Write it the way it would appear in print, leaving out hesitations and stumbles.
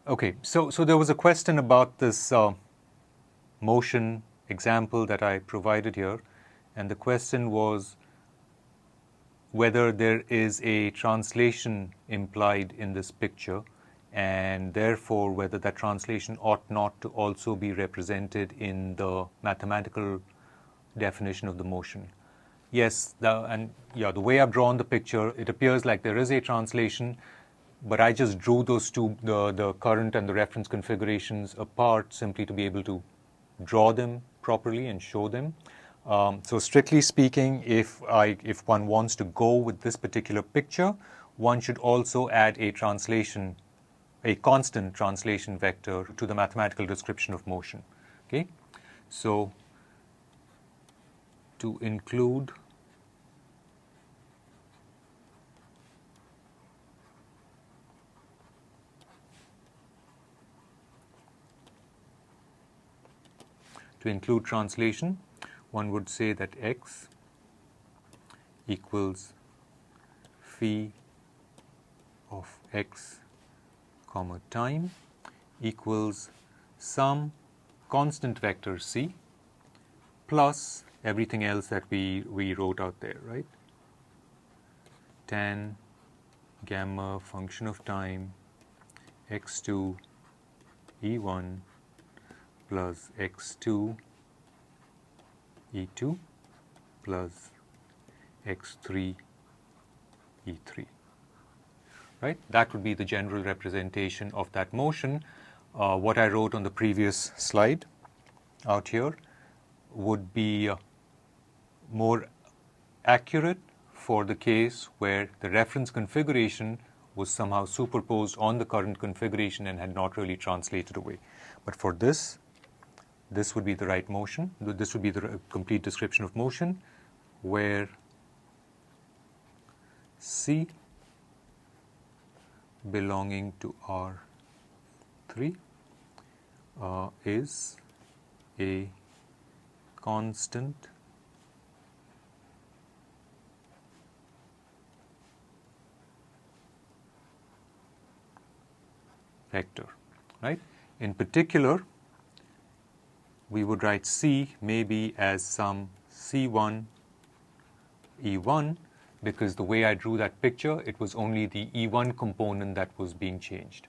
Okay, so there was a question about this motion example that I provided here, and the question was whether there is a translation implied in this picture, and therefore whether that translation ought not to also be represented in the mathematical definition of the motion. Yes, the way I've drawn the picture, it appears like there is a translation, but I just drew those two, the current and the reference configurations apart simply to be able to draw them properly and show them. So strictly speaking, if one wants to go with this particular picture, one should also add a translation, a constant translation vector to the mathematical description of motion. Okay, so to include translation, one would say that x equals phi of x comma time equals some constant vector c plus everything else that we wrote out there, right? Tan gamma function of time x2 e1 plus x2 e2 plus x3 e3, right? That would be the general representation of that motion. What I wrote on the previous slide out here would be more accurate for the case where the reference configuration was somehow superposed on the current configuration and had not really translated away. But for this would be the right motion. This would be the complete description of motion, where C belonging to R3 is a constant vector, right? In particular, we would write C maybe as some C1 E1, because the way I drew that picture, it was only the E1 component that was being changed.